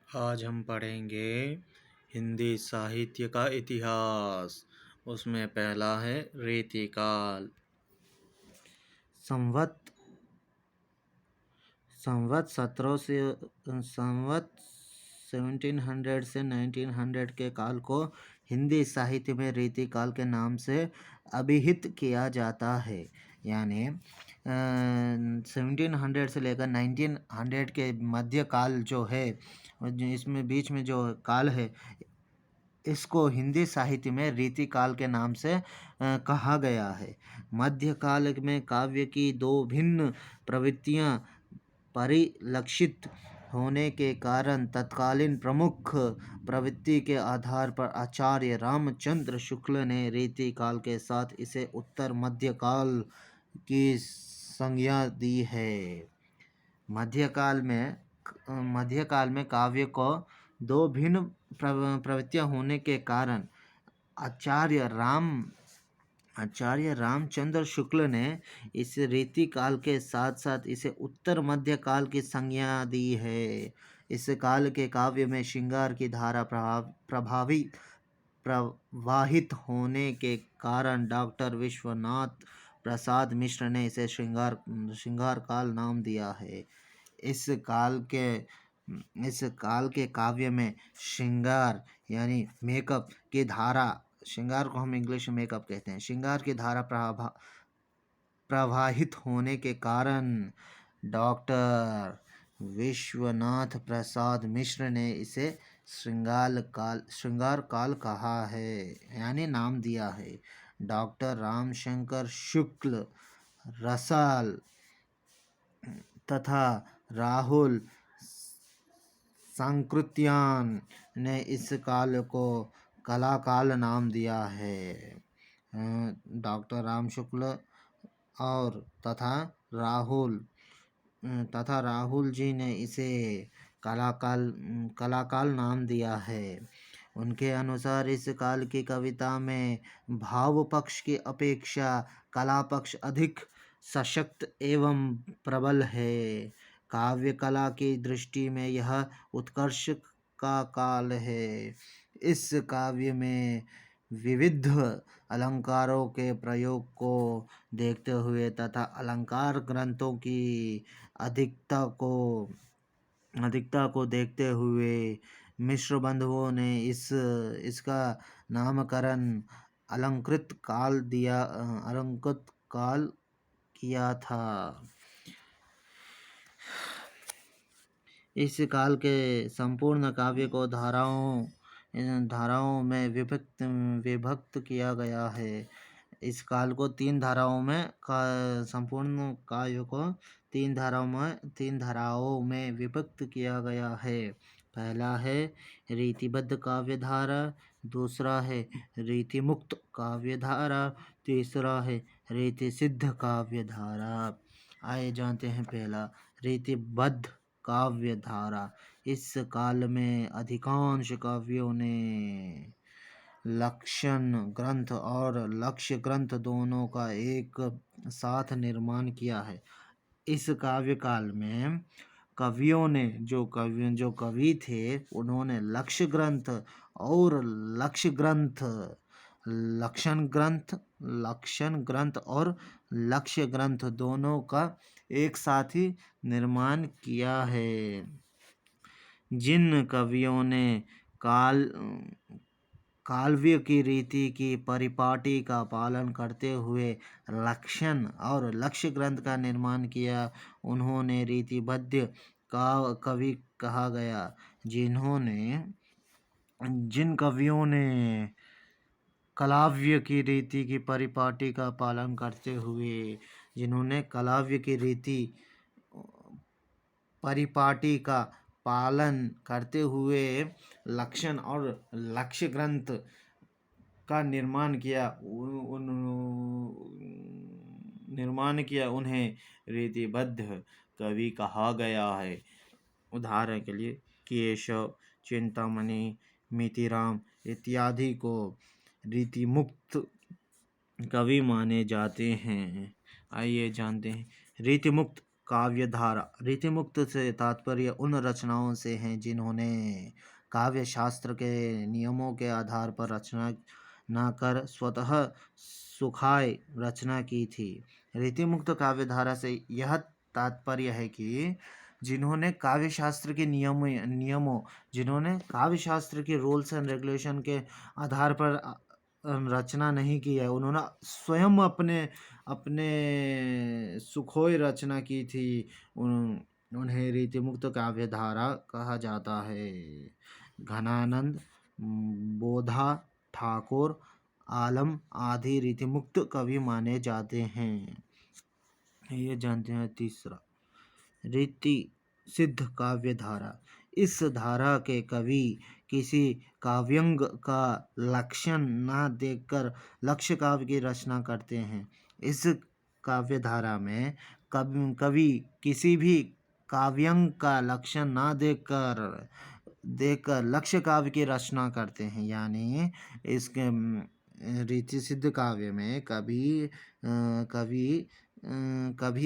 आज हम पढ़ेंगे हिंदी साहित्य का इतिहास। उसमें पहला है रीतिकाल। संवत संवत 1700 से 1900 के काल को हिंदी साहित्य में रीतिकाल के नाम से अभिहित किया जाता है। यानी 1700 से लेकर 1900 के मध्य काल जो है, इसमें बीच में जो काल है, इसको हिंदी साहित्य में रीतिकाल के नाम से कहा गया है। मध्यकाल में काव्य की दो भिन्न प्रवृत्तियां परिलक्षित होने के कारण तत्कालीन प्रमुख प्रवृत्ति के आधार पर आचार्य रामचंद्र शुक्ल ने रीतिकाल के साथ इसे उत्तर मध्यकाल की संज्ञा दी है। मध्यकाल में काव्य को दो भिन्न प्रवृत्तियां होने के कारण आचार्य रामचंद्र शुक्ल ने इस रीतिकाल के साथ साथ इसे उत्तर मध्य काल की संज्ञा दी है। इस काल के काव्य में श्रृंगार की धारा प्रवाहित होने के कारण डॉक्टर विश्वनाथ प्रसाद मिश्र ने इसे श्रृंगार काल नाम दिया है। इस काल के काव्य में श्रृंगार यानी मेकअप की धारा, श्रृंगार को हम इंग्लिश में मेकअप कहते हैं, श्रृंगार की धारा प्रवाहित होने के कारण डॉक्टर विश्वनाथ प्रसाद मिश्र ने इसे श्रृंगार काल कहा है, यानी नाम दिया है। डॉक्टर रामशंकर शुक्ल, रसाल तथा राहुल सांकृत्यायन ने इस काल को कला काल नाम दिया है। डॉक्टर राम शुक्ल और तथा राहुल जी ने इसे कला काल नाम दिया है। उनके अनुसार इस काल की कविता में भाव पक्ष की अपेक्षा कला पक्ष अधिक सशक्त एवं प्रबल है। काव्य कला की दृष्टि में यह उत्कर्ष का काल है। इस काव्य में विविध अलंकारों के प्रयोग को देखते हुए तथा अलंकार ग्रंथों की अधिकता को देखते हुए मिश्र बंधुओं ने इसका नामकरण अलंकृत काल किया था। इस काल के संपूर्ण काव्य को धाराओं में विभक्त किया गया है। इस काल को तीन धाराओं में संपूर्ण काव्य को तीन धाराओं में विभक्त किया गया है। पहला है रीतिबद्ध काव्य धारा, दूसरा है रीतिमुक्त काव्य धारा, तीसरा है रीतिसिद्ध काव्य धारा। आइए जानते हैं पहला रीतिबद्ध काव्य धारा। इस काल में अधिकांश काव्यों ने लक्षण ग्रंथ और लक्ष्य ग्रंथ दोनों का एक साथ निर्माण किया है। इस काव्य काल में कवियों ने जो कवि थे, उन्होंने लक्ष्य ग्रंथ और लक्षण ग्रंथ और लक्ष्य ग्रंथ दोनों का एक साथ ही निर्माण किया है। जिन कवियों ने काव्य की रीति की परिपाटी का पालन करते हुए लक्षण और लक्ष्य ग्रंथ का निर्माण किया, उन्होंने रीतिबद्ध कवि कहा गया। जिन कवियों ने काव्य की रीति की परिपाटी का पालन करते हुए जिन्होंने काव्य की रीति परिपाटी का पालन करते हुए लक्षण और लक्ष्य ग्रंथ का निर्माण किया, उन्हें रीतिबद्ध कवि कहा गया है। उदाहरण के लिए केशव, चिंतामणि, मितिराम इत्यादि को रीतिमुक्त कवि माने जाते हैं। आइए जानते हैं रीतिमुक्त काव्यधारा रीतिमुक्त से तात्पर्य उन रचनाओं से हैं जिन्होंने काव्य शास्त्र के नियमों के आधार पर रचना न कर स्वतः सुखाय रचना की थी। रीतिमुक्त काव्यधारा से यह तात्पर्य है कि जिन्होंने काव्य शास्त्र के नियमों जिन्होंने काव्य शास्त्र के रूल्स एंड रेगुलेशन के आधार पर रचना नहीं की है, उन्होंने स्वयं अपने अपने सुखोय रचना की थी, उन्हें रीतिमुक्त काव्यधारा कहा जाता है। घनानंद, बोधा, ठाकुर, आलम आदि रीतिमुक्त कवि माने जाते हैं। ये जानते हैं। तीसरा, रीति सिद्ध काव्य धारा। इस धारा के कवि किसी काव्यंग का लक्षण न देखकर लक्ष्य काव्य की रचना करते हैं। इस काव्य धारा में कवि किसी भी काव्यंग का लक्षण न देखकर देखकर लक्ष्य काव्य की रचना करते हैं। यानी इसके रीति सिद्ध काव्य में कभी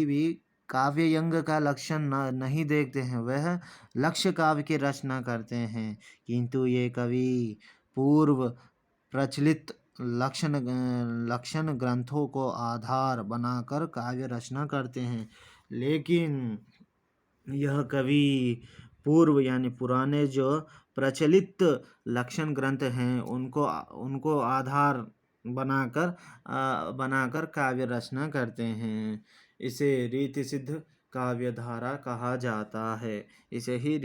भी काव्ययंग का लक्षण नहीं देखते हैं, वह लक्ष्य काव्य की रचना करते हैं। किंतु ये कवि पूर्व प्रचलित लक्षण ग्रंथों को आधार बनाकर काव्य रचना करते हैं। लेकिन यह कवि पूर्व यानी पुराने जो प्रचलित लक्षण ग्रंथ हैं उनको आधार बनाकर काव्य रचना करते हैं। इसे रीति सिद्ध काव्य धारा कहा जाता है। इसे ही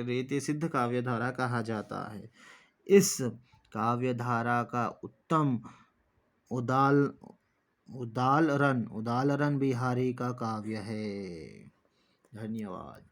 रीति सिद्ध काव्य धारा कहा जाता है। इस काव्य धारा का उत्तम उदाहरण बिहारी का काव्य है। धन्यवाद।